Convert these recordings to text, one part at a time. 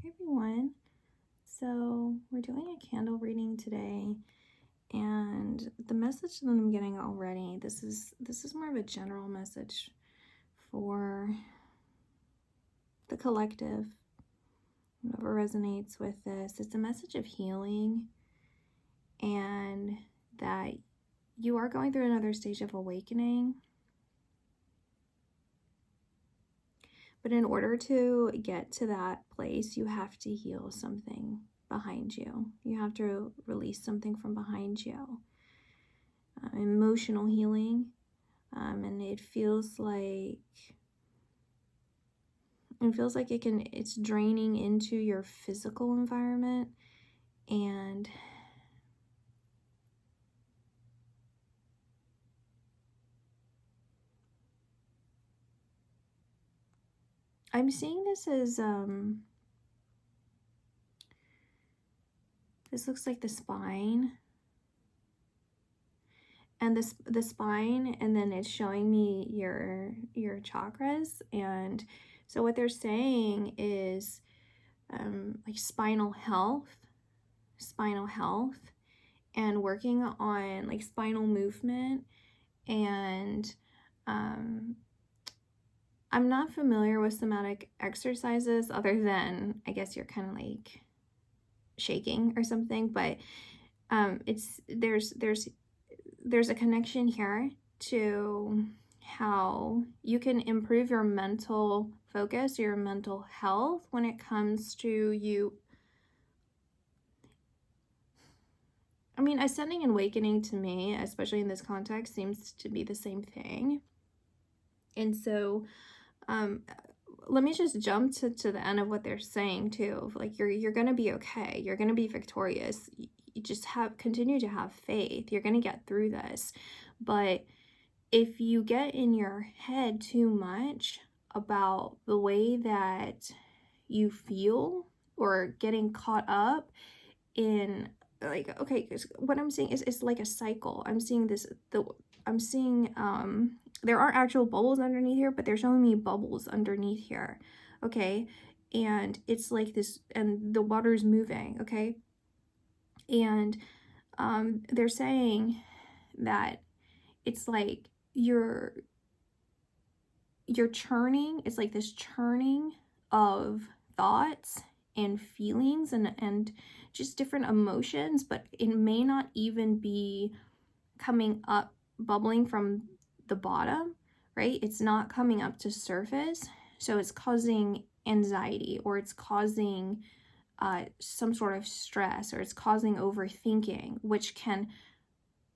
Hey everyone. So we're doing a candle reading today, and the message that I'm getting already, this is more of a general message for the collective. Whoever resonates with this, it's a message of healing, and that you are going through another stage of awakening. But in order to get to that place, you have to heal something behind you. You have to release something from behind you. Emotional healing. And it feels like it's draining into your physical environment, and I'm seeing this as this looks like the spine, and the spine, and then it's showing me your chakras. And so what they're saying is like spinal health, and working on like spinal movement. And I'm not familiar with somatic exercises other than, I guess, you're kind of like shaking or something, but there's a connection here to how you can improve your mental focus, your mental health when it comes to you. I mean, ascending and awakening to me, especially in this context, seems to be the same thing. And so let me just jump to the end of what they're saying too. Like you're gonna be okay. You're gonna be victorious. You just continue to have faith. You're gonna get through this. But if you get in your head too much about the way that you feel, or getting caught up in, like, okay, what I'm seeing is like a cycle. I'm seeing there aren't actual bubbles underneath here, but they're showing me bubbles underneath here, okay? And it's like this, and the water's moving, okay? And they're saying that it's like you're churning. It's like this churning of thoughts and feelings and just different emotions, but it may not even be coming up, bubbling from the bottom, right? It's not coming up to surface. So it's causing anxiety, or it's causing some sort of stress, or it's causing overthinking, which can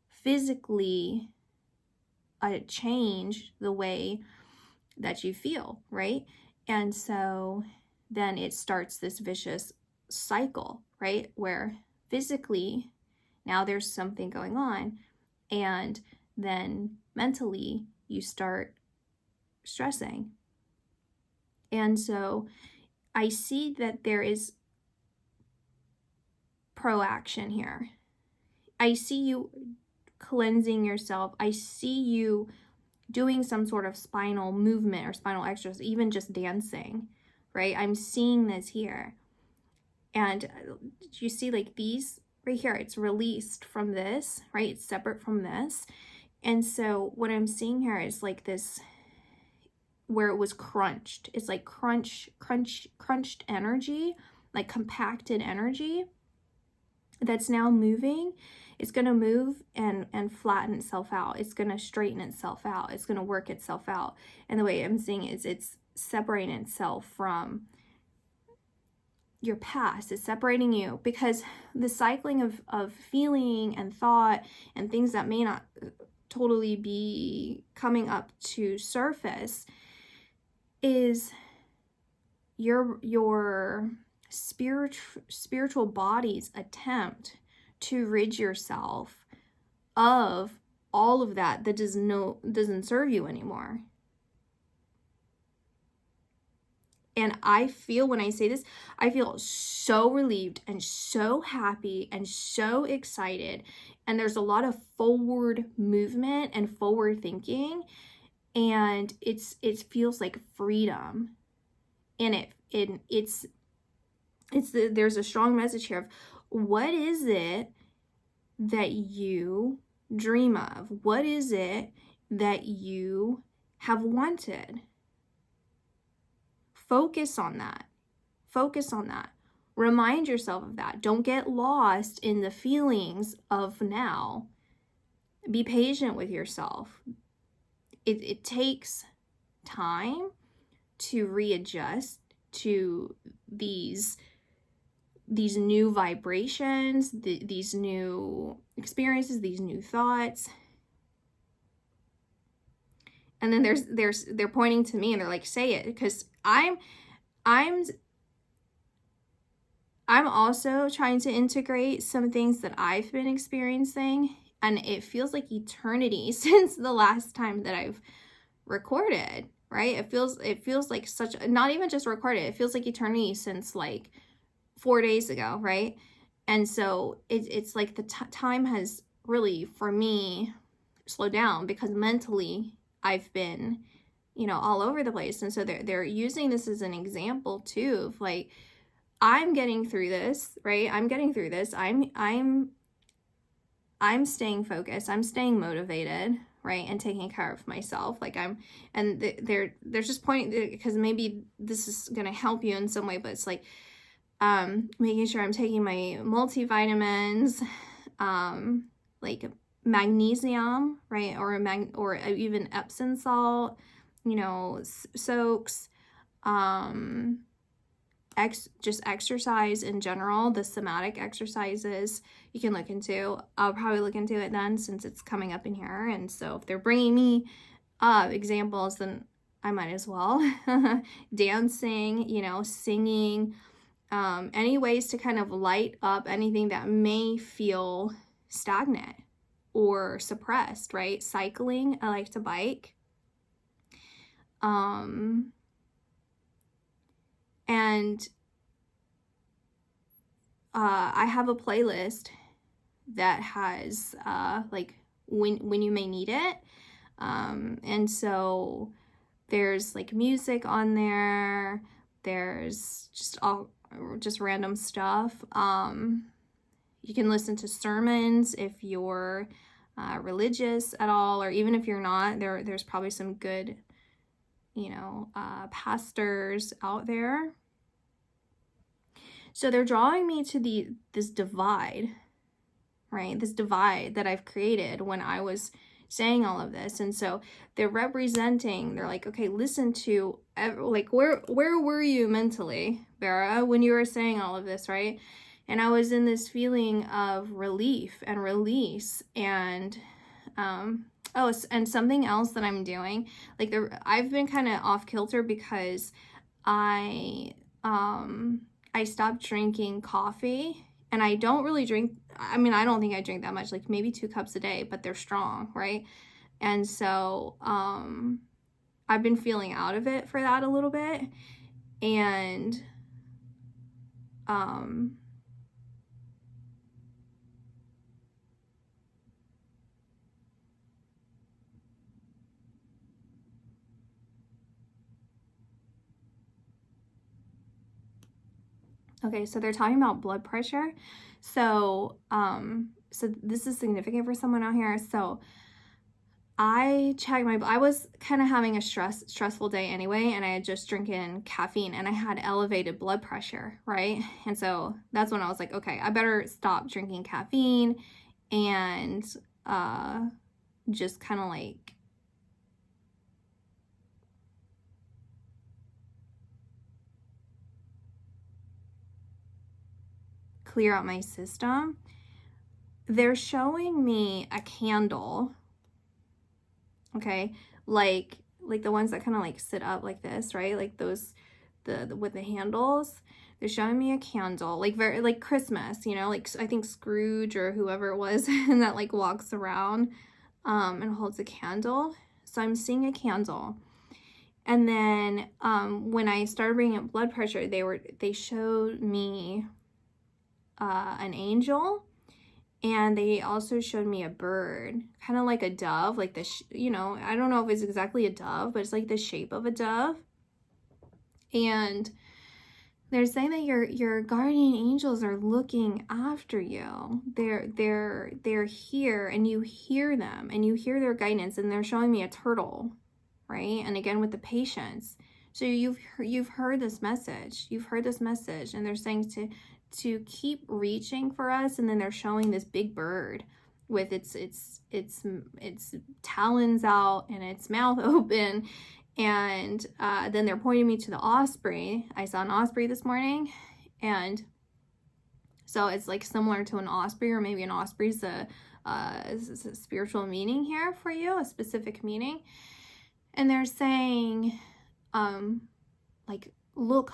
physically change the way that you feel, right? And so then it starts this vicious cycle, right? Where physically now there's something going on, and then mentally you start stressing. And so I see that there is proaction here. I see you cleansing yourself. I see you doing some sort of spinal movement or spinal exercise, even just dancing, right? I'm seeing this here. And you see, like, these right here, it's released from this, right? It's separate from this. And so what I'm seeing here is like this, where it was crunched. It's like crunched energy, like compacted energy that's now moving. It's going to move and flatten itself out. It's going to straighten itself out. It's going to work itself out. And the way I'm seeing it is it's separating itself from your past. It's separating you, because the cycling of feeling and thought and things that may not totally be coming up to surface is your spiritual body's attempt to rid yourself of all of that doesn't serve you anymore. And I feel, when I say this, I feel so relieved and so happy and so excited. And there's a lot of forward movement and forward thinking, and it feels like freedom. And it's there's a strong message here of what is it that you dream of? What is it that you have wanted? Focus on that. Focus on that. Remind yourself of that. Don't get lost in the feelings of now. Be patient with yourself. It takes time to readjust to these new vibrations, these new experiences, these new thoughts. And then they're pointing to me and they're like, say it, because I'm also trying to integrate some things that I've been experiencing, and it feels like eternity since the last time that I've recorded, right? It feels like such, not even just recorded, it feels like eternity since like 4 days ago, right? And so it's like the time has really, for me, slowed down, because mentally I've been, all over the place. And so they're using this as an example too of like, I'm getting through this, right? I'm getting through this. I'm staying focused. I'm staying motivated, right? And taking care of myself. Like they're just pointing, because maybe this is going to help you in some way, but it's like, making sure I'm taking my multivitamins, like magnesium, right? Or even Epsom salt, soaks, just exercise in general, the somatic exercises you can look into. I'll probably look into it then, since it's coming up in here. And so if they're bringing me examples, then I might as well. Dancing, singing, any ways to kind of light up anything that may feel stagnant or suppressed, right? Cycling, I like to bike. And I have a playlist that has like when you may need it. And so there's like music on there. There's just random stuff. You can listen to sermons if you're religious at all, or even if you're not. There's probably some good, pastors out there. So they're drawing me to this divide, right? This divide that I've created when I was saying all of this. And so they're like, okay, listen to, like, where were you mentally, Berra, when you were saying all of this, right? And I was in this feeling of relief and release, and and something else that I'm doing, like I've been kind of off kilter because I stopped drinking coffee, and I don't really drink. I mean, I don't think I drink that much, like maybe 2 cups a day, but they're strong, right? And so I've been feeling out of it for that a little bit. And okay, so they're talking about blood pressure. So so this is significant for someone out here. So I checked I was kind of having a stressful day anyway, and I had just drinking caffeine, and I had elevated blood pressure, right? And so that's when I was like, okay, I better stop drinking caffeine and just kind of like clear out my system. They're showing me a candle, okay, like the ones that kind of like sit up like this, right? Like those, the with the handles. They're showing me a candle, like very like Christmas, like I think Scrooge or whoever it was and that like walks around and holds a candle. So I'm seeing a candle. And then when I started bringing up blood pressure, they showed me an angel, and they also showed me a bird, kind of like a dove, like I don't know if it's exactly a dove, but it's like the shape of a dove. And They're saying that your guardian angels are looking after you. They're here, and you hear them, and you hear their guidance, and they're showing me a turtle, right? And again with the patience. So you've heard this message. You've heard this message, and they're saying to keep reaching for us, and then they're showing this big bird with its talons out and its mouth open. And then they're pointing me to the osprey. I saw an osprey this morning, and so it's like similar to an osprey, or maybe an osprey's a spiritual meaning here for you, a specific meaning. And they're saying, like look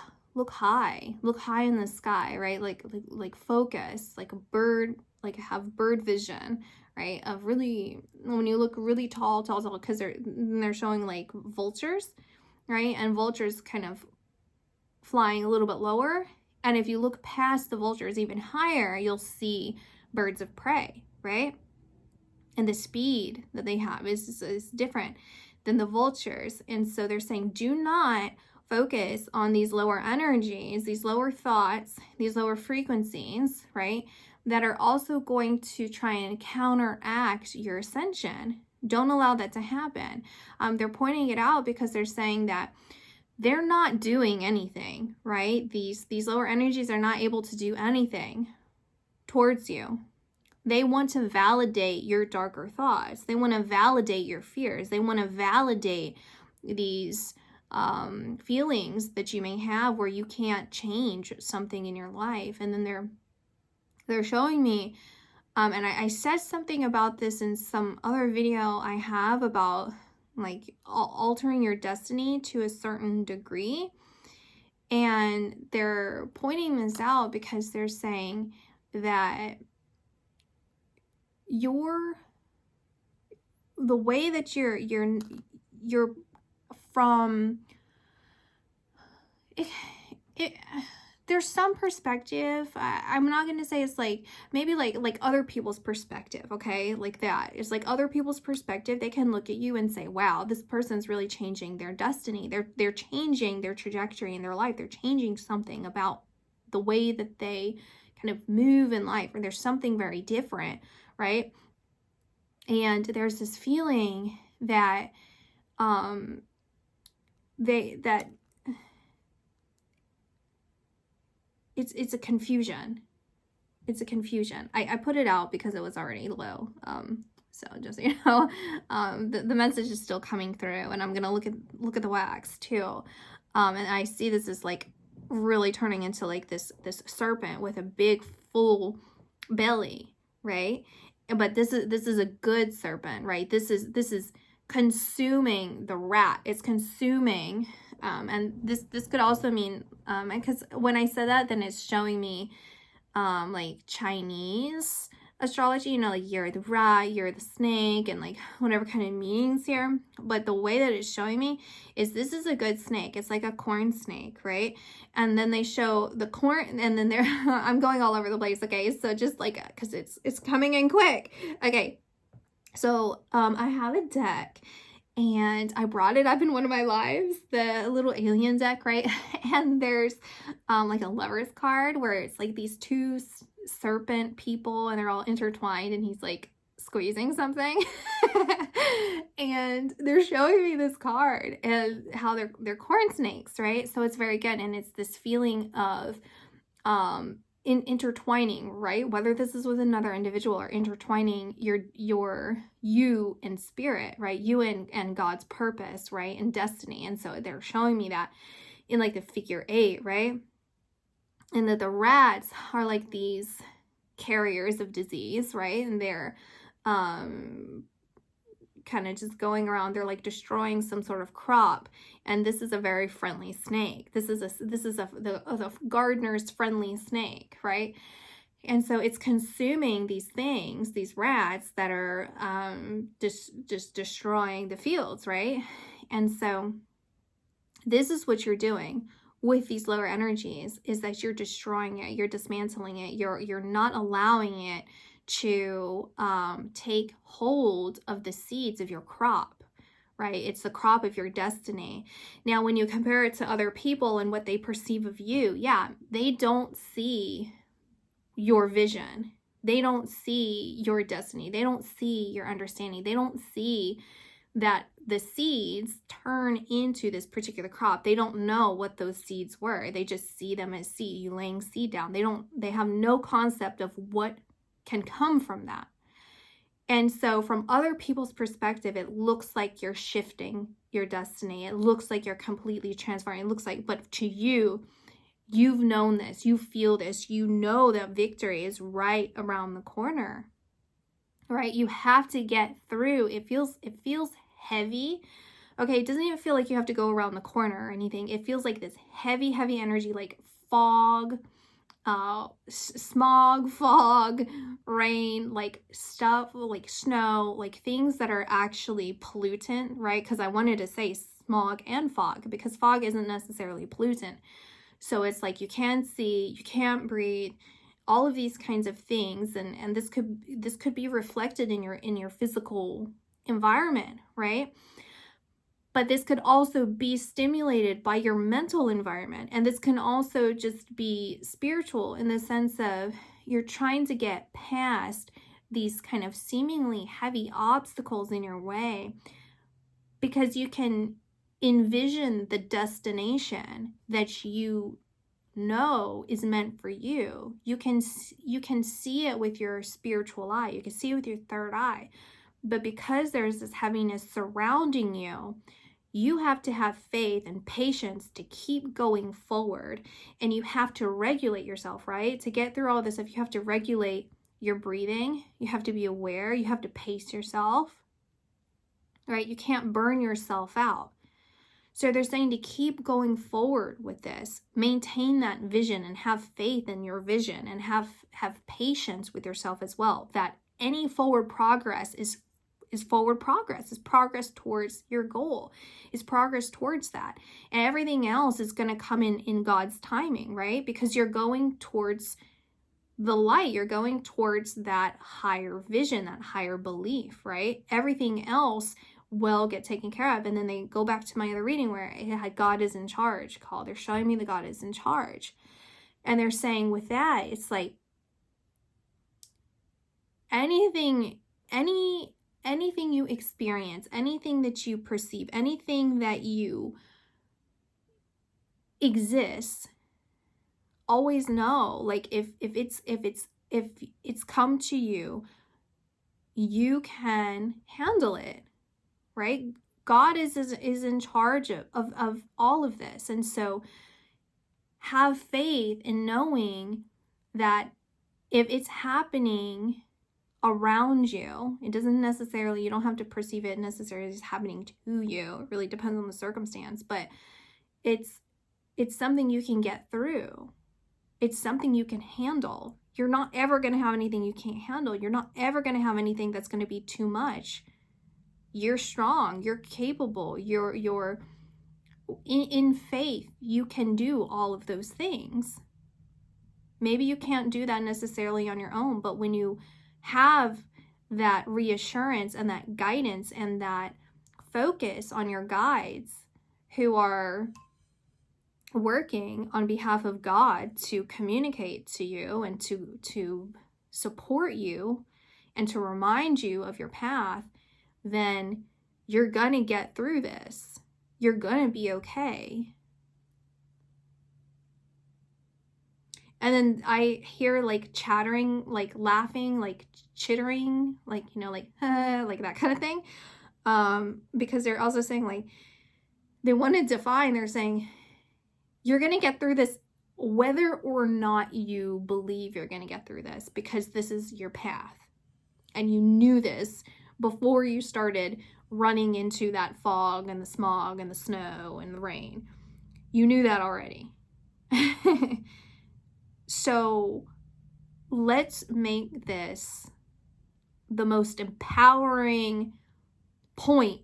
high in the sky, right? Like focus, like a bird, like have bird vision, right? Of really, when you look really tall, because they're showing like vultures, right? And vultures kind of flying a little bit lower. And if you look past the vultures even higher, you'll see birds of prey, right? And the speed that they have is different than the vultures. And so they're saying, do not focus on these lower energies, these lower thoughts, these lower frequencies, right? That are also going to try and counteract your ascension. Don't allow that to happen. They're pointing it out because they're saying that they're not doing anything, right? These lower energies are not able to do anything towards you. They want to validate your darker thoughts. They want to validate your fears. They want to validate these feelings that you may have where you can't change something in your life. And then they're showing me, and I said something about this in some other video I have about like altering your destiny to a certain degree. And they're pointing this out because they're saying that the way that you're from it there's some perspective. I'm not going to say it's like maybe like other people's perspective, okay? Like that. It's like other people's perspective. They can look at you and say, wow, this person's really changing their destiny. They're changing their trajectory in their life. They're changing something about the way that they kind of move in life, or there's something very different, right? And there's this feeling that it's a confusion. It's a confusion. I put it out because it was already low. So just so you know, the message is still coming through, and I'm gonna look at the wax too. And I see this is like really turning into like this serpent with a big full belly, right? But this is a good serpent, right? This is consuming the rat. It's consuming, and this could also mean, because when I said that, then it's showing me like Chinese astrology, you know, like you're the rat, you're the snake, and like whatever kind of meanings here. But the way that it's showing me is this is a good snake. It's like a corn snake, right? And then they show the corn, and then they're I'm going all over the place, okay? So just like, because it's coming in quick. Okay, so I have a deck, and I brought it up in one of my lives, the little alien deck, right? And there's like a lover's card where it's like these two serpent people, and they're all intertwined, and he's like squeezing something. And they're showing me this card and how they're corn snakes, right? So it's very good, and it's this feeling of intertwining, right? Whether this is with another individual, or intertwining you and spirit, right? You and God's purpose, right? And destiny. And so they're showing me that in like the figure 8, right? And that the rats are like these carriers of disease, right? And they're kind of just going around, they're like destroying some sort of crop. And this is a very friendly snake. This is the gardener's friendly snake, right? And so it's consuming these things, these rats that are just destroying the fields, right? And so this is what you're doing with these lower energies, is that you're destroying it, you're dismantling it, you're not allowing it to take hold of the seeds of your crop, right? It's the crop of your destiny. Now, when you compare it to other people and what they perceive of you, yeah, they don't see your vision. They don't see your destiny. They don't see your understanding. They don't see that the seeds turn into this particular crop. They don't know what those seeds were. They just see them as seed. You laying seed down. They have no concept of what can come from that. And so from other people's perspective, it looks like you're shifting your destiny. It looks like you're completely transforming. It looks like, but to you, you've known this, you feel this, you know that victory is right around the corner, right? You have to get through. It feels heavy. Okay, it doesn't even feel like you have to go around the corner or anything. It feels like this heavy energy, like fog, smog, fog, rain, like stuff, like snow, like things that are actually pollutant, right? Because I wanted to say smog and fog, because fog isn't necessarily pollutant. So it's like you can't see, you can't breathe, all of these kinds of things, and this could be reflected in your physical environment, right? But this could also be stimulated by your mental environment. And this can also just be spiritual in the sense of you're trying to get past these kind of seemingly heavy obstacles in your way, because you can envision the destination that you know is meant for you. You can see it with your spiritual eye. You can see it with your third eye. But because there's this heaviness surrounding you, you have to have faith and patience to keep going forward. And you have to regulate yourself, right? To get through all this stuff, you have to regulate your breathing. You have to be aware. You have to pace yourself, right? You can't burn yourself out. So they're saying to keep going forward with this, maintain that vision and have faith in your vision, and have patience with yourself as well, that any forward progress is forward progress, is progress towards your goal, is progress towards that. And everything else is going to come in God's timing, right? Because you're going towards the light, you're going towards that higher vision, that higher belief, right? Everything else will get taken care of. And then they go back to my other reading where it had God is in charge call. They're showing me that God is in charge. And they're saying with that, it's like anything you experience, anything that you perceive, anything that you exists, always know, like if it's come to you, you can handle it, right? God is in charge of all of this. And so have faith in knowing that if it's happening around you, it doesn't necessarily, you don't have to perceive it necessarily as happening to you. It really depends on the circumstance, but it's something you can get through. It's something you can handle. You're not ever going to have anything you can't handle. You're not ever going to have anything that's going to be too much. You're strong, you're capable, you're in faith, you can do all of those things. Maybe you can't do that necessarily on your own, but when you have that reassurance and that guidance and that focus on your guides who are working on behalf of God to communicate to you and to support you and to remind you of your path, then you're gonna get through this. You're gonna be okay. And then I hear like chattering, like laughing, like chittering, like, you know, like that kind of thing. Because they're also saying like, they want to define, they're saying, you're gonna get through this whether or not you believe you're gonna get through this, because this is your path. And you knew this before you started running into that fog and the smog and the snow and the rain. You knew that already. So let's make this the most empowering point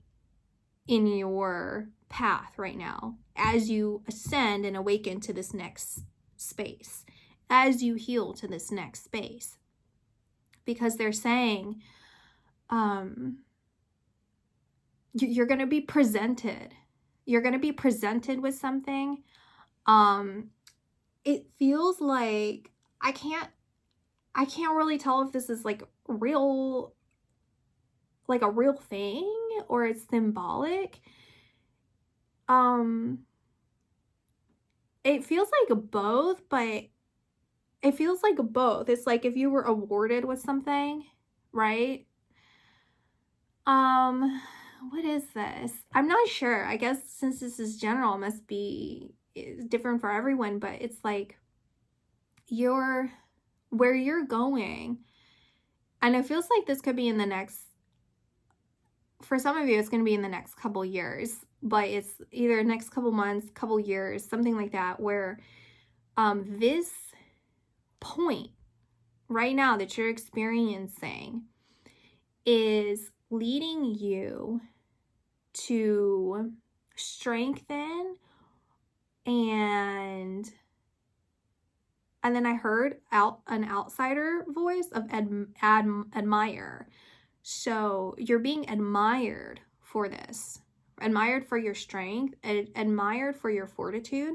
in your path right now as you ascend and awaken to this next space, as you heal to this next space. Because they're saying, you're going to be presented. You're going to be presented with something. It feels like I can't really tell if this is like real, like a real thing, or it's symbolic. It feels like both, but it feels like both. It's like if you were awarded with something, right? What is this? I'm not sure. I guess since this is general, it must be different for everyone, but it's like where you're going. And it feels like this could be in the next, for some of you, it's going to be in the next couple years, but it's either next couple months, couple years, something like that, where this point right now that you're experiencing is leading you to strengthen and then I heard an outsider voice of admire. So you're being admired for this, admired for your strength, admired for your fortitude,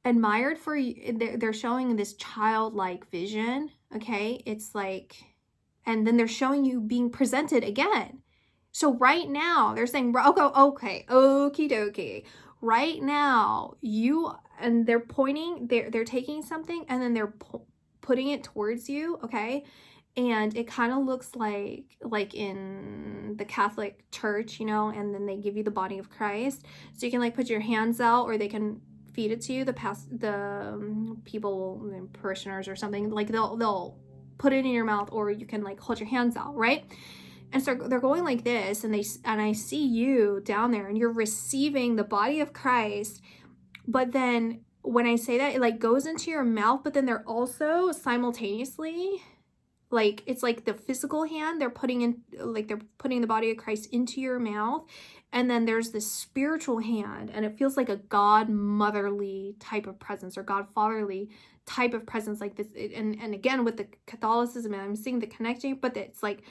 admired for, they're showing this childlike vision, okay? It's like, and then they're showing you being presented again. So right now, they're saying, okay, okie dokie. Right now, they're pointing, they're taking something, and then they're putting it towards you, okay? And it kind of looks like in the Catholic Church, you know, and then they give you the body of Christ. So you can like put your hands out, or they can feed it to you, the people, parishioners or something, like they'll put it in your mouth, or you can like hold your hands out, right? And so they're going like this, and I see you down there, and you're receiving the body of Christ. But then when I say that, it like goes into your mouth, but then they're also simultaneously, like, it's like the physical hand, they're putting the body of Christ into your mouth. And then there's this spiritual hand, and it feels like a God-motherly type of presence, or God-fatherly type of presence, like this. And again, with the Catholicism, and I'm seeing the connecting, but it's like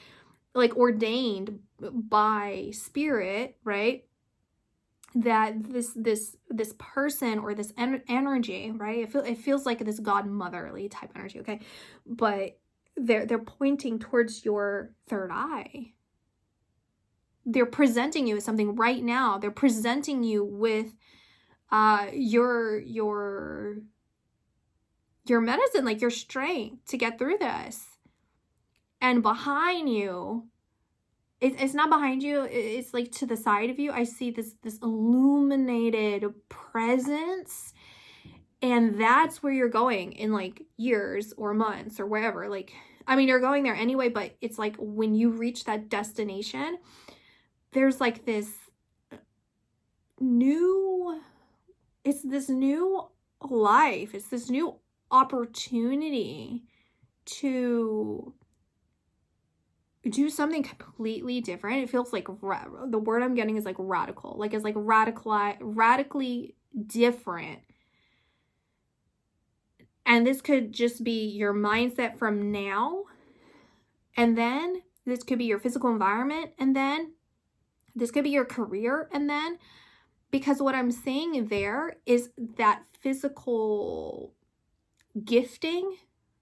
ordained by spirit, right? That this person, or this energy, right? It feels like this God-motherly type energy, okay? But they're pointing towards your third eye. They're presenting you with something right now. They're presenting you with your medicine, like your strength to get through this. And behind you, it's not behind you, it's like to the side of you, I see this illuminated presence. And that's where you're going in like years or months or wherever. Like, I mean, you're going there anyway, but it's like when you reach that destination, there's like this new life. It's this new opportunity to do something completely different. It feels like the word I'm getting is like radical. Like it's like radically different. And this could just be your mindset from now. And then this could be your physical environment. And then this could be your career. And then, because what I'm seeing there is that physical gifting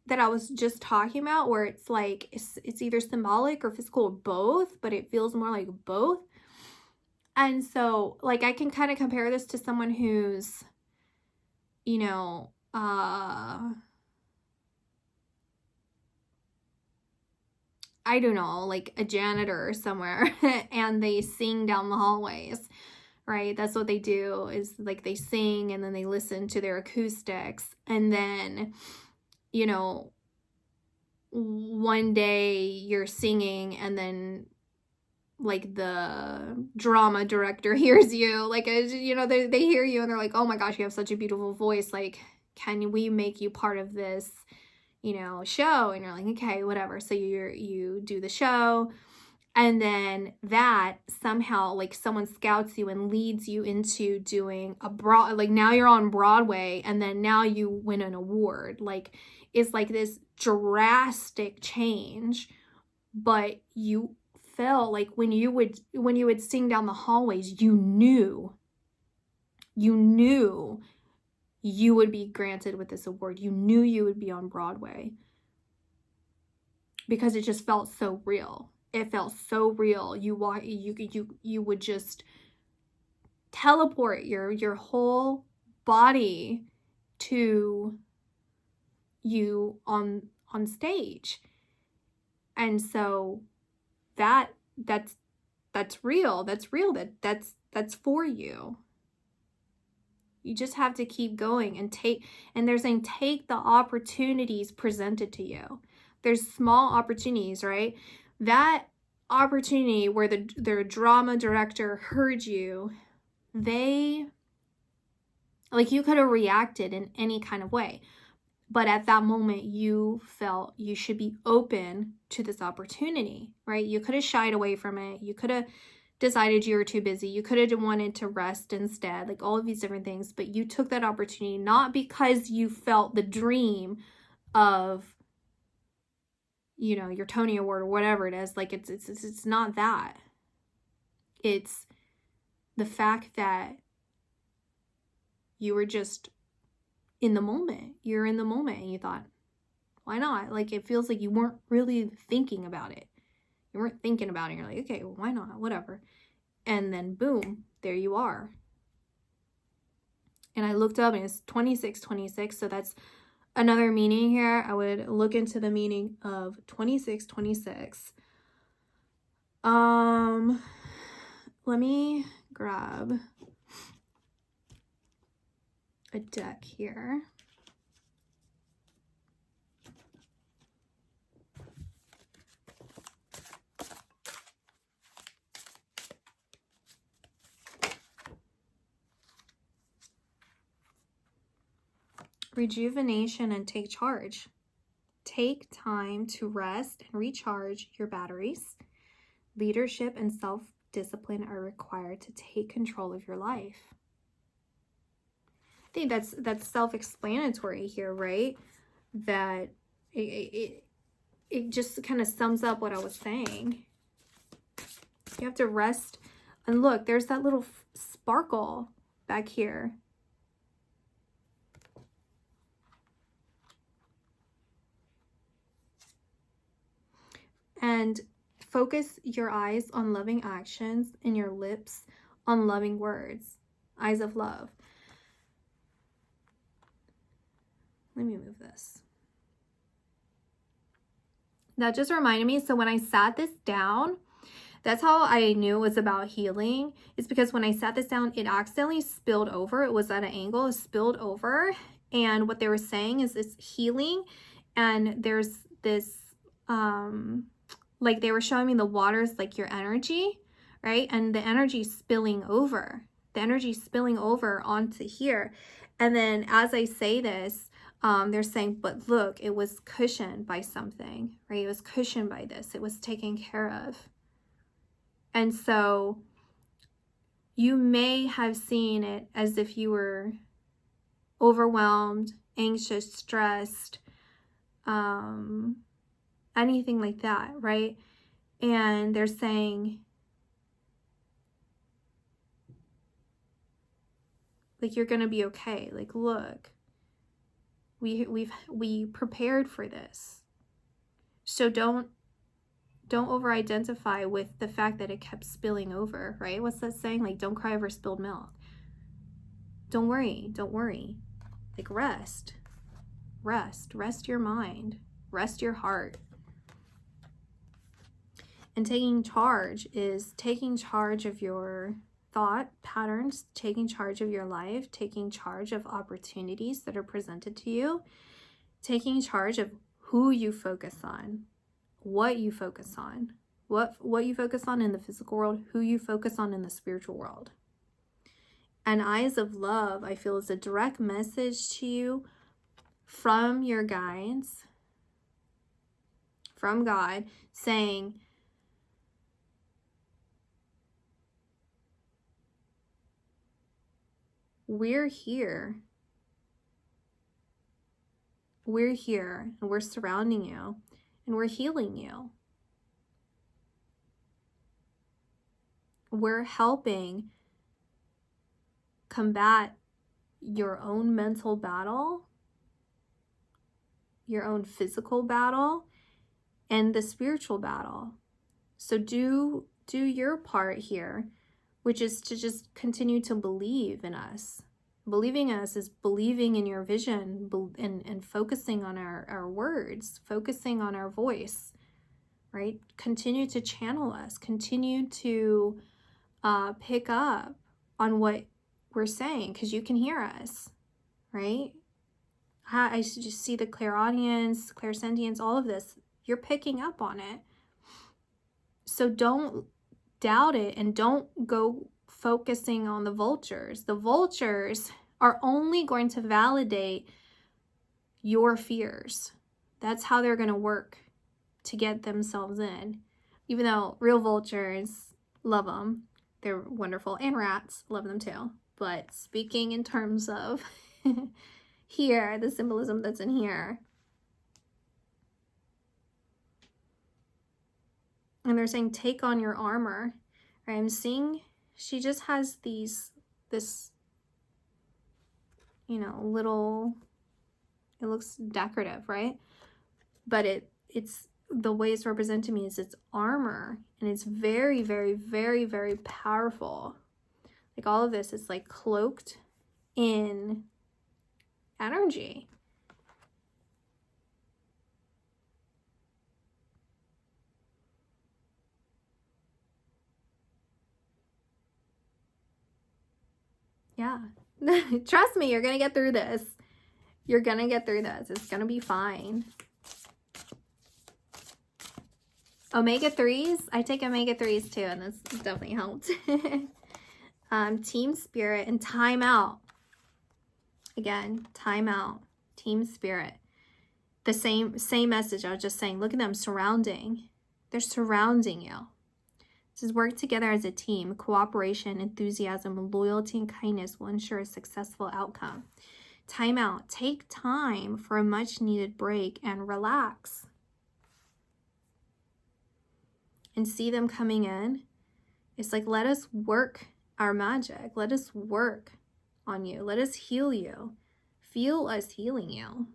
that I was just talking about, where it's like, it's either symbolic or physical, or both, but it feels more like both. And so like, I can kind of compare this to someone who's, you know, I don't know, like a janitor somewhere and they sing down the hallways, right? That's what they do, is like they sing and then they listen to their acoustics. And then, you know, one day you're singing, and then like the drama director hears you, like, you know, they hear you and they're like, oh my gosh, you have such a beautiful voice. Like, can we make you part of this, you know, show? And you're like, okay, whatever. So you do the show, and then that somehow, like, someone scouts you and leads you into doing like now you're on Broadway, and then now you win an award. Like, it's like this drastic change, but you felt like when you would sing down the hallways, you knew you would be granted with this award. You knew you would be on Broadway because it just felt so real. It felt so real. You would just teleport your whole body to you on stage. And so that's real. That's real. That's for you. You just have to keep going and they're saying take the opportunities presented to you. There's small opportunities, right? That opportunity where their drama director heard you, you could have reacted in any kind of way. But at that moment, you felt you should be open to this opportunity, right? You could have shied away from it. You could have decided you were too busy. You could have wanted to rest instead, like all of these different things. But you took that opportunity, not because you felt the dream of, your Tony Award or whatever it is. Like it's not that. It's the fact that you were just in the moment. You're in the moment and you thought, why not? Like it feels like you weren't really thinking about it. You weren't thinking about it. You're like, okay, well, why not? Whatever. And then boom, there you are. And I looked up and it's 2626. So that's another meaning here. I would look into the meaning of 2626. Let me grab a deck here. Rejuvenation and take charge. Take time to rest and recharge your batteries. Leadership and self-discipline are required to take control of your life. I think that's self-explanatory here, right? That it just kind of sums up what I was saying. You have to rest. And look, there's that little sparkle back here. And focus your eyes on loving actions and your lips on loving words. Eyes of love. Let me move this. That just reminded me. So when I sat this down, that's how I knew it was about healing. It's because when I sat this down, it accidentally spilled over. It was at an angle, it spilled over. And what they were saying is it's healing. And there's this, like they were showing me the waters, like your energy, right? And the energy spilling over. The energy spilling over onto here. And then as I say this, they're saying, but look, it was cushioned by something, right? It was cushioned by this. It was taken care of. And so you may have seen it as if you were overwhelmed, anxious, stressed, anything like that, right? And they're saying, like, you're gonna be okay. Like, look, we prepared for this. So don't over-identify with the fact that it kept spilling over, right? What's that saying? Like, don't cry over spilled milk. Don't worry. Like, rest your mind, rest your heart. And taking charge is taking charge of your thought patterns, taking charge of your life, taking charge of opportunities that are presented to you, taking charge of who you focus on, what you focus on, what you focus on in the physical world, who you focus on in the spiritual world. And eyes of love, I feel, is a direct message to you from your guides, from God, saying, we're here. We're here and we're surrounding you and we're healing you. We're helping combat your own mental battle, your own physical battle, and the spiritual battle. So do your part here, which is to just continue to believe in us. Believing in us is believing in your vision and focusing on our words, focusing on our voice, right? Continue to channel us, continue to pick up on what we're saying, because you can hear us, right? I just see the clairaudience, clairsentience, all of this. You're picking up on it. So don't doubt it, and don't go focusing on the vultures. The vultures are only going to validate your fears. That's how they're going to work to get themselves in. Even though real vultures, love them. They're wonderful. And rats, love them too. But speaking in terms of here, the symbolism that's in here. And they're saying, take on your armor. I'm seeing she just has this, you know, little, it looks decorative, right? But it's the way it's represented to me is it's armor, and it's very, very, very, very powerful. Like all of this is like cloaked in energy. Yeah. Trust me, you're gonna get through this. You're gonna get through this. It's gonna be fine. Omega-3s, I take omega-3s too, and this definitely helped. Team spirit and time out. Again, time out. Team spirit. The same message I was just saying. Look at them surrounding. They're surrounding you. It says work together as a team. Cooperation, enthusiasm, loyalty, and kindness will ensure a successful outcome. Time out. Take time for a much needed break and relax. And see them coming in. It's like, let us work our magic. Let us work on you. Let us heal you. Feel us healing you.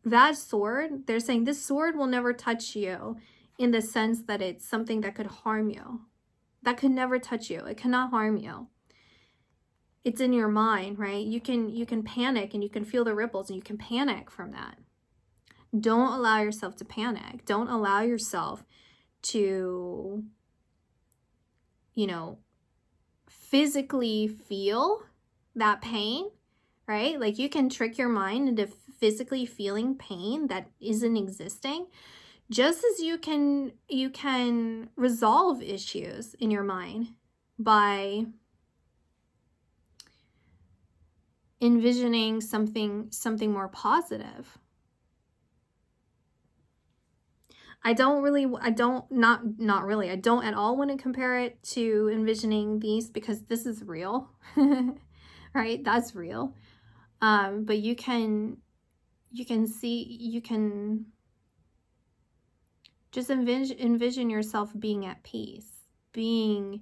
That sword, they're saying this sword will never touch you in the sense that it's something that could harm you. That could never touch you. It cannot harm you. It's in your mind, right? You can panic, and you can feel the ripples, and you can panic from that. Don't allow yourself to panic. Don't allow yourself to, you know, physically feel that pain, right? Like you can trick your mind into physically feeling pain that isn't existing, just as you can resolve issues in your mind by envisioning something more positive. I don't at all want to compare it to envisioning these, because this is real, right? That's real. But you can just envision yourself being at peace, being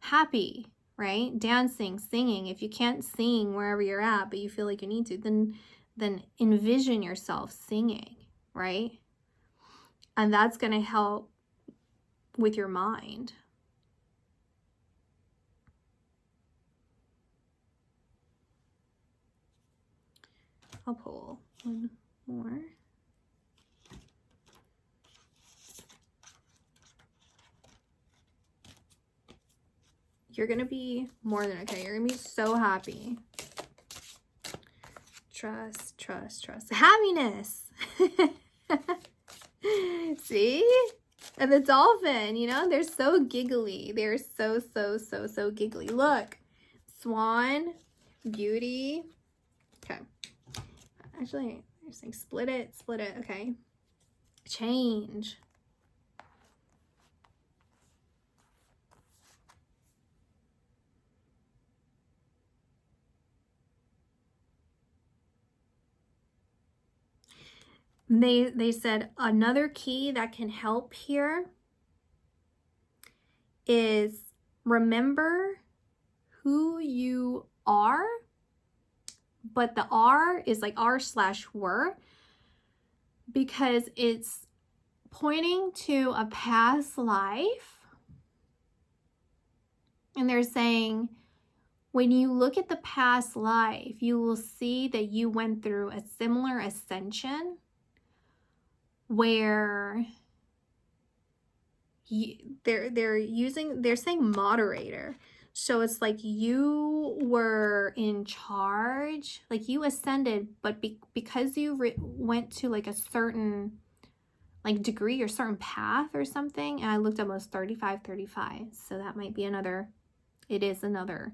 happy, right? Dancing, singing. If you can't sing wherever you're at, but you feel like you need to, then envision yourself singing, right? And that's going to help with your mind. I'll pull one more. You're going to be more than okay. You're going to be so happy. Trust, trust, trust. Happiness. See? And the dolphin, you know, they're so giggly. They're so giggly. Look. Swan, beauty. Okay. Actually, I'm saying split it. Okay. Change. They said another key that can help here is remember who you are, but the R is like R/were, because it's pointing to a past life. And they're saying, when you look at the past life, you will see that you went through a similar ascension where they're saying moderator. So it's like you were in charge, like you ascended, but because you went to like a certain like degree or certain path or something, and I looked up, it was 35, so that might be another, it is another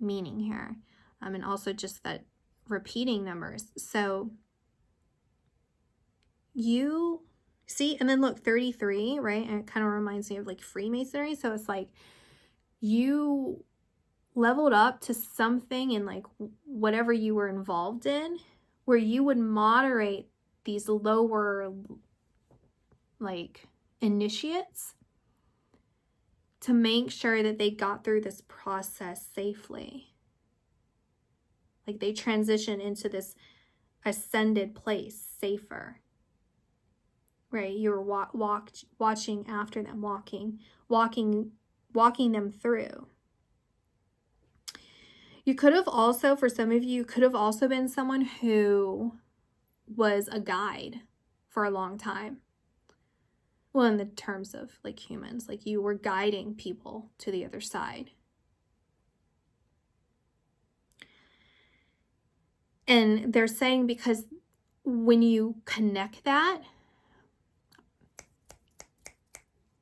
meaning here, and also just that repeating numbers. So you see, and then look, 33, right? And it kind of reminds me of like Freemasonry. So it's like you leveled up to something in like whatever you were involved in, where you would moderate these lower like initiates to make sure that they got through this process safely. Like they transition into this ascended place safer. Right? You were watching after them, walking them through. You could have also, for some of you, could have also been someone who was a guide for a long time. Well, in the terms of like humans, like you were guiding people to the other side. And they're saying, because when you connect that,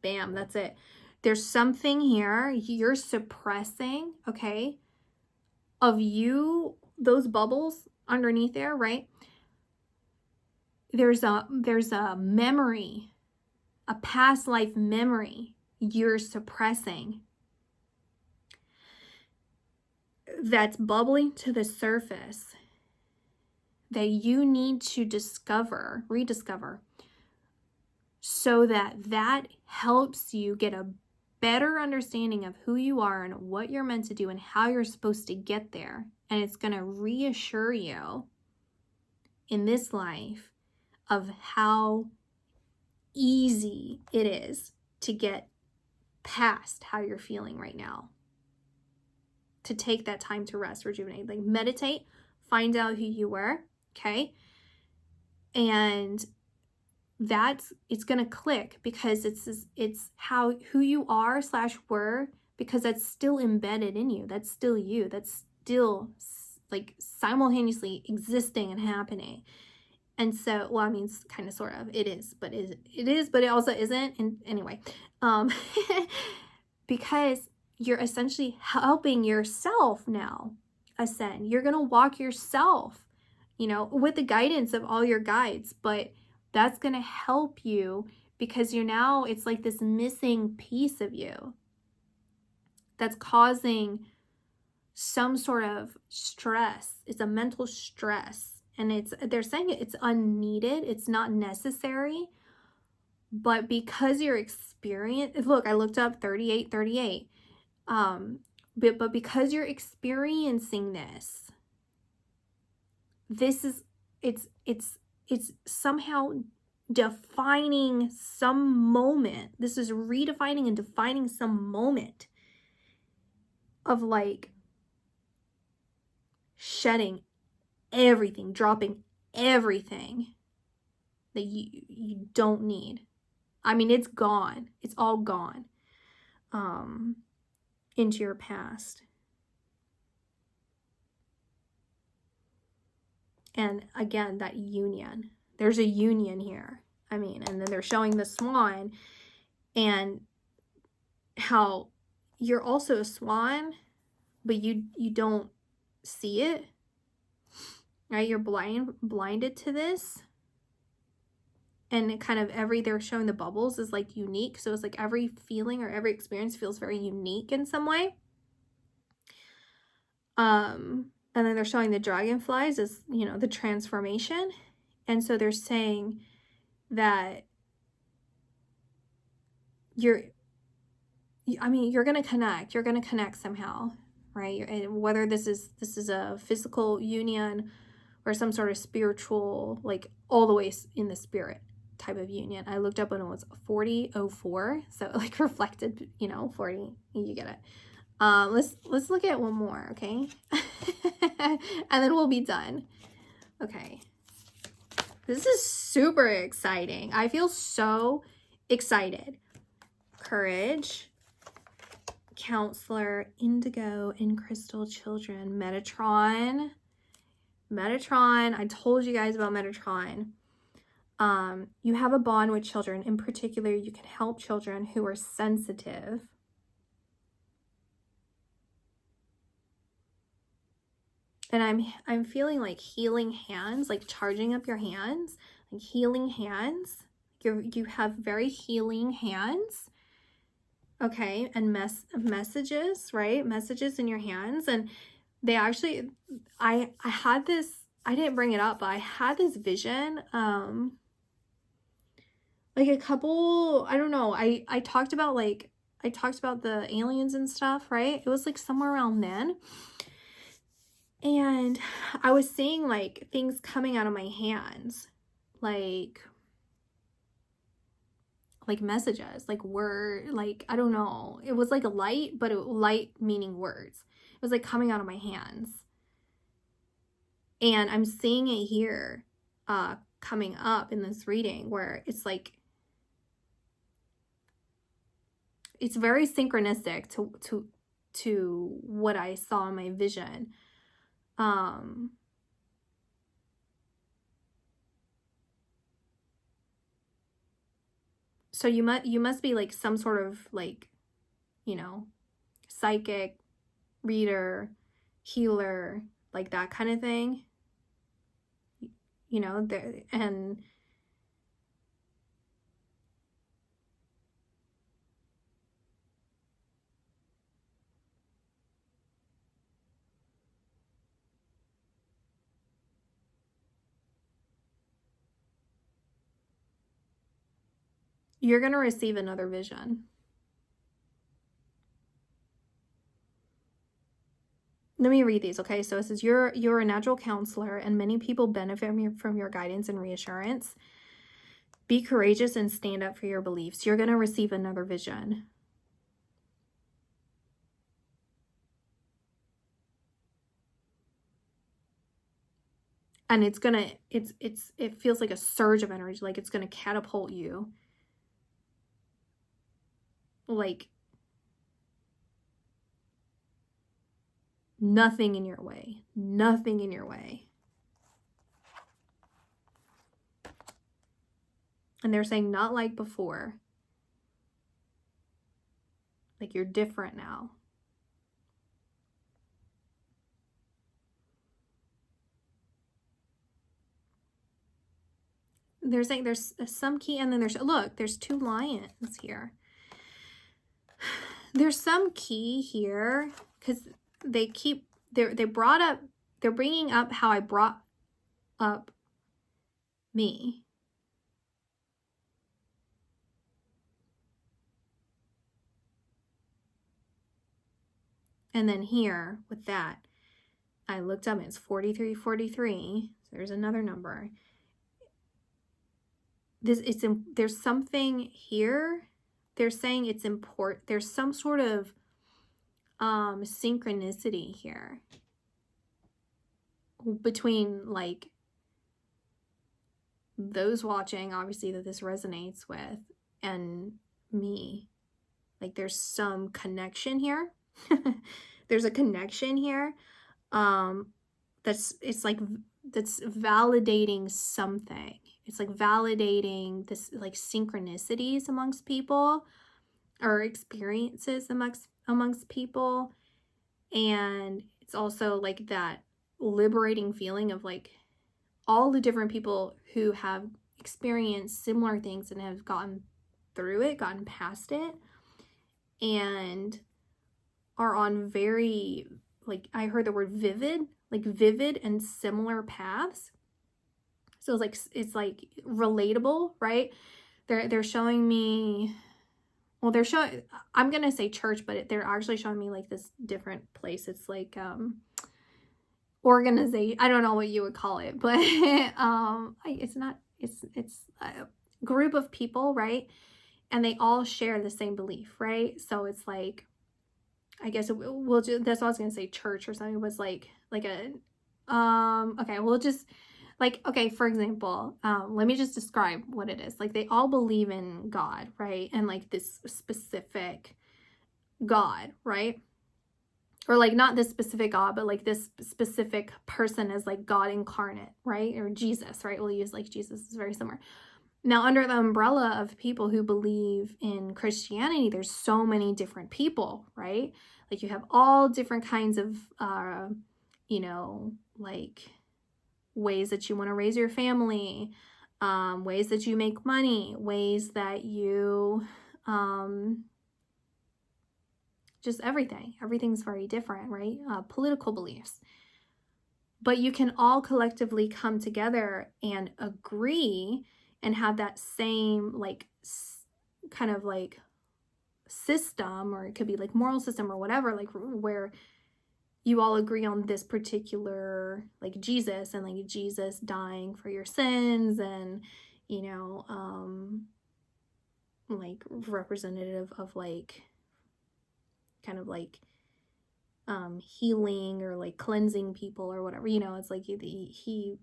bam, that's it. There's something here you're suppressing, okay, of you, those bubbles underneath there, right? There's a memory, a past life memory you're suppressing that's bubbling to the surface that you need to rediscover, so that helps you get a better understanding of who you are and what you're meant to do and how you're supposed to get there. And it's going to reassure you in this life of how easy it is to get past how you're feeling right now. To take that time to rest, rejuvenate, like meditate, find out who you were, okay? And it's gonna click, because it's who you are/were, because that's still embedded in you. That's still you. That's still like simultaneously existing and happening. And so, well, I mean, kind of, sort of, it is, but it is, but it also isn't. And anyway, because you're essentially helping yourself now ascend. You're gonna walk yourself, with the guidance of all your guides, but that's going to help you, because it's like this missing piece of you that's causing some sort of stress. It's a mental stress, and they're saying it's unneeded, it's not necessary, but because you're look, I looked up 38, but because you're experiencing this is, it's somehow defining some moment. This is redefining and defining some moment of like shedding everything, dropping everything that you don't need. I mean, it's gone. It's all gone into your past. And again, that union. There's a union here. I mean, and then they're showing the swan, and how you're also a swan, but you don't see it, right? You're blinded to this. And it kind of they're showing the bubbles is like unique. So it's like every feeling or every experience feels very unique in some way. And then they're showing the dragonflies as, the transformation. And so they're saying that you're going to connect somehow, right? And whether this is a physical union or some sort of spiritual, like all the way in the spirit type of union. I looked up when it was 4004, so like reflected, 40, you get it. Let's look at one more, okay? And then we'll be done. Okay. This is super exciting. I feel so excited. Courage, Counselor, Indigo, and Crystal Children, Metatron. I told you guys about Metatron. You have a bond with children. In particular, you can help children who are sensitive. And I'm feeling like healing hands, like charging up your hands, like healing hands. You have very healing hands. Okay, and messages, right? Messages in your hands. And they actually, I had this, I didn't bring it up, but I had this vision, like a couple, I don't know, I talked about the aliens and stuff, right? It was like somewhere around then. And I was seeing like things coming out of my hands, like messages, like word, like, I don't know. It was like a light, but light meaning words. It was like coming out of my hands. And I'm seeing it here, coming up in this reading, where it's like, it's very synchronistic to what I saw in my vision. So you must be like some sort of like, psychic, reader, healer, like that kind of thing. And you're going to receive another vision. Let me read these, okay? So it says, you're a natural counselor, and many people benefit from your guidance and reassurance. Be courageous and stand up for your beliefs. You're going to receive another vision. And it feels like a surge of energy, like it's going to catapult you. Like nothing in your way. Nothing in your way. And they're saying not like before. Like you're different now. They're saying there's some key, and then there's two lions here. There's some key here, because they're bringing up how I brought up me. And then here with that, I looked up, it's 4343. So there's another number. There's something here. They're saying it's important. There's some sort of synchronicity here between like those watching, obviously, that this resonates with, and me. Like there's some connection here. There's a connection here that's validating something. It's like validating this like synchronicities amongst people, or experiences amongst people. And it's also like that liberating feeling of like all the different people who have experienced similar things and have gotten through it, gotten past it, and are on very, like, I heard the word vivid and similar paths. So it's like relatable, right? They're showing me, well, they're showing, I'm gonna say church, but they're actually showing me like this different place. It's like organization, I don't know what you would call it, but it's not, it's a group of people, right? And they all share the same belief, right? So it's like, I guess we'll just, that's what I was gonna say, church or something. It was like a okay, we'll just, like, okay, for example, let me just describe what it is. Like, they all believe in God, right? And like this specific God, right? Or like not this specific God, but like this specific person as like God incarnate, right? Or Jesus, right? We'll use like Jesus, is very similar. Now, under the umbrella of people who believe in Christianity, there's so many different people, right? Like, you have all different kinds of, you know, like ways that you want to raise your family, ways that you make money, ways that you, just everything. Everything's very different, right? Political beliefs. But you can all collectively come together and agree and have that same like kind of like system, or it could be like moral system or whatever, like where you all agree on this particular like Jesus, and like Jesus dying for your sins, and you know, like representative of like kind of like healing or like cleansing people or whatever, you know. It's like he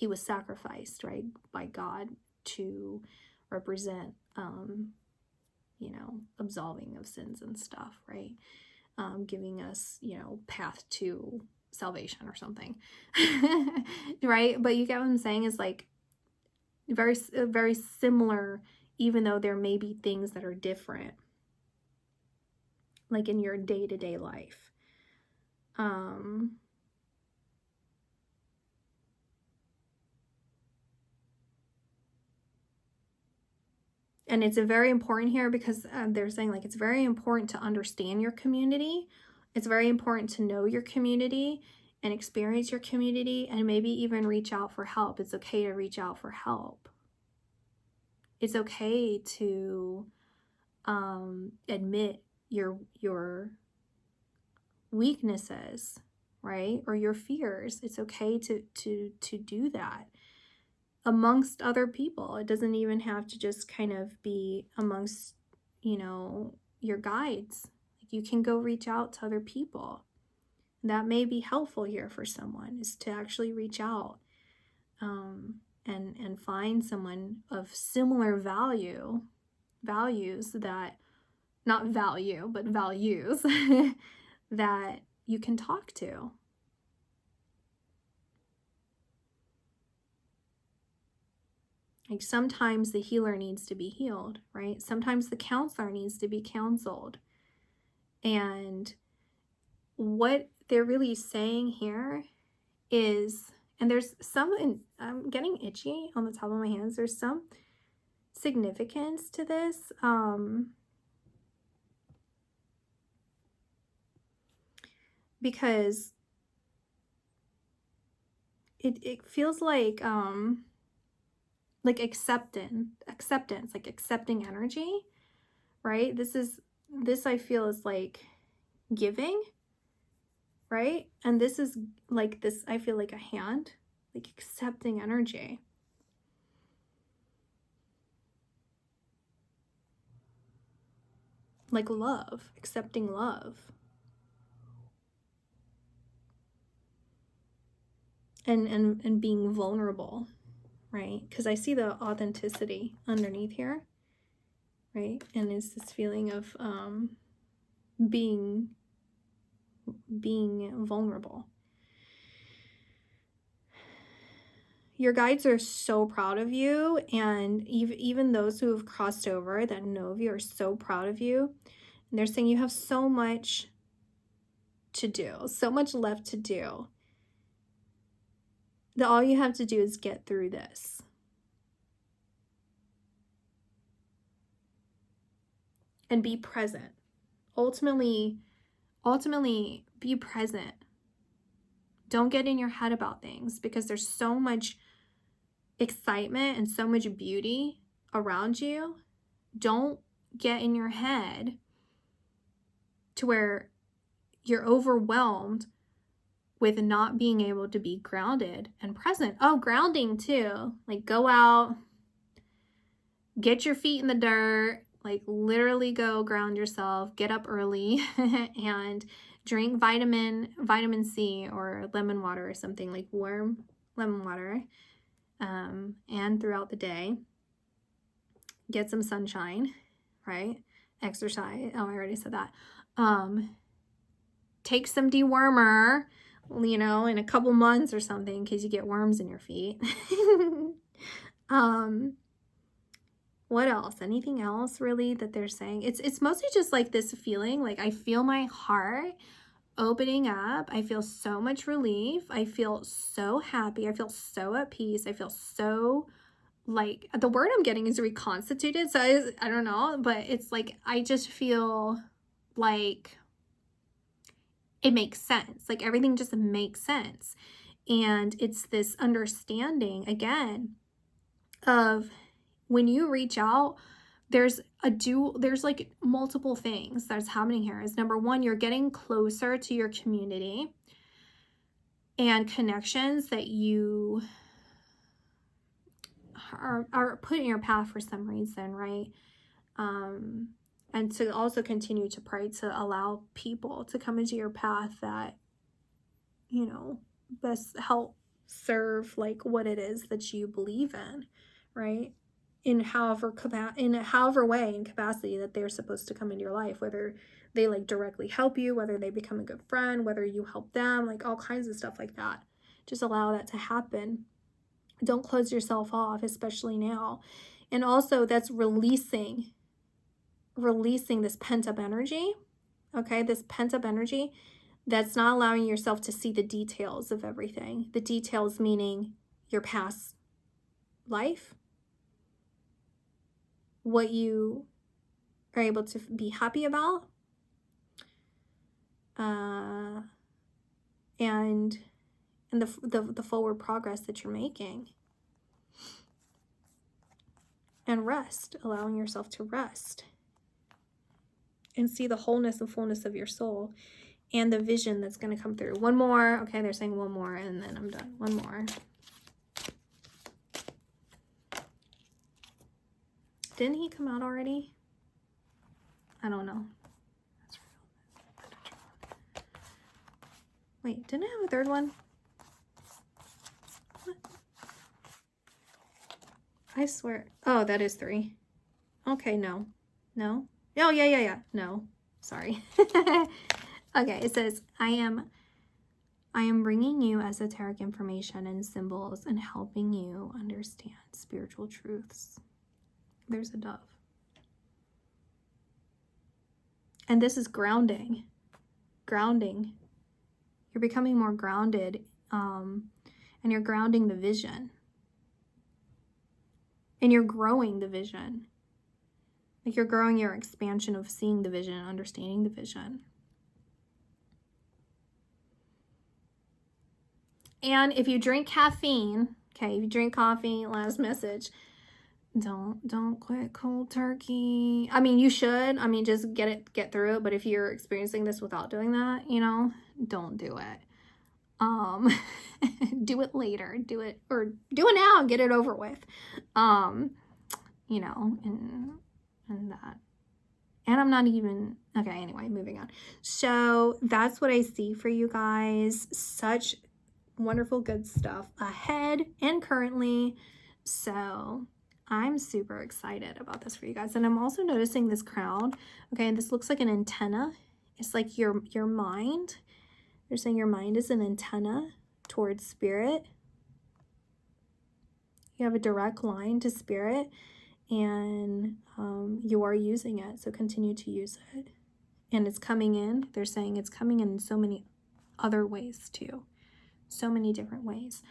was sacrificed, right, by God to represent you know, absolving of sins and stuff, right? Giving us, you know, path to salvation or something. Right? But you get what I'm saying, is like very similar, even though there may be things that are different, like in your day-to-day life. And it's a very important here because they're saying like it's very important to understand your community. It's very important to know your community and experience your community, and maybe even reach out for help. It's okay to reach out for help. It's okay to admit your weaknesses, right? Or your fears. It's okay to do that amongst other people. It doesn't even have to just kind of be amongst, you know, your guides. Like, you can go reach out to other people. That may be helpful here for someone, is to actually reach out and find someone of similar values that, not value, but values that you can talk to. Like, sometimes the healer needs to be healed, right? Sometimes the counselor needs to be counseled. And what they're really saying here is, and there's some, I'm getting itchy on the top of my hands, there's some significance to this. Because it feels like acceptance, like accepting energy, right? This I feel is like giving, right? And this is like this, I feel like a hand, like accepting energy. Like love, accepting love. And being vulnerable, right? Because I see the authenticity underneath here, right? And it's this feeling of being vulnerable. Your guides are so proud of you, and even those who have crossed over that know of you are so proud of you. And they're saying you have so much to do, so much left to do, that all you have to do is get through this. And be present. Ultimately be present. Don't get in your head about things, because there's so much excitement and so much beauty around you. Don't get in your head to where you're overwhelmed with not being able to be grounded and present. Oh, grounding too. Like, go out, get your feet in the dirt, like literally go ground yourself, get up early and drink vitamin C or lemon water or something, like warm lemon water, and throughout the day, get some sunshine, right? Exercise. Oh, I already said that. Take some dewormer, you know, in a couple months or something, in case you get worms in your feet. What else? Anything else really that they're saying? It's mostly just like this feeling, like I feel my heart opening up. I feel so much relief. I feel so happy. I feel so at peace. I feel so, like, the word I'm getting is reconstituted. So I don't know, but it's like, I just feel like it makes sense. Like everything just makes sense. And it's this understanding again of when you reach out, there's like multiple things that's happening here. Is number one, you're getting closer to your community and connections that you are put in your path for some reason, right? And to also continue to pray to allow people to come into your path that, you know, best help serve like what it is that you believe in, right? In however way and capacity that they're supposed to come into your life, whether they like directly help you, whether they become a good friend, whether you help them, like all kinds of stuff like that. Just allow that to happen. Don't close yourself off, especially now. And also that's releasing this pent-up energy, okay? This pent-up energy that's not allowing yourself to see the details of everything. The details meaning your past life, what you are able to be happy about, and the forward progress that you're making. And rest, allowing yourself to rest and see the wholeness and fullness of your soul and the vision that's going to come through. One more. Okay, they're saying one more and then I'm done. One more. Didn't he come out already? I don't know. Wait, didn't I have a third one? What? I swear. Oh, that is 3. Okay, no. No? Oh, yeah. No. Sorry. Okay, it says, I am bringing you esoteric information and symbols and helping you understand spiritual truths. There's a dove. And this is grounding. Grounding. You're becoming more grounded, and you're grounding the vision. And you're growing the vision. Like you're growing your expansion of seeing the vision and understanding the vision. And if you drink caffeine, okay, if you drink coffee, last message, don't quit cold turkey. I mean, you should. I mean, just get through it. But if you're experiencing this without doing that, you know, don't do it. Do it later. Do it now and get it over with. You know, and that. And I'm not even, okay, anyway, moving on. So that's what I see for you guys. Such wonderful, good stuff ahead and currently. So I'm super excited about this for you guys. And I'm also noticing this crown. Okay, this looks like an antenna. It's like your mind. They're saying your mind is an antenna towards spirit. You have a direct line to spirit, and you are using it. So continue to use it. And it's coming in. They're saying it's coming in so many other ways too. So many different ways.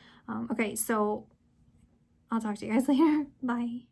Okay, so I'll talk to you guys later. Bye.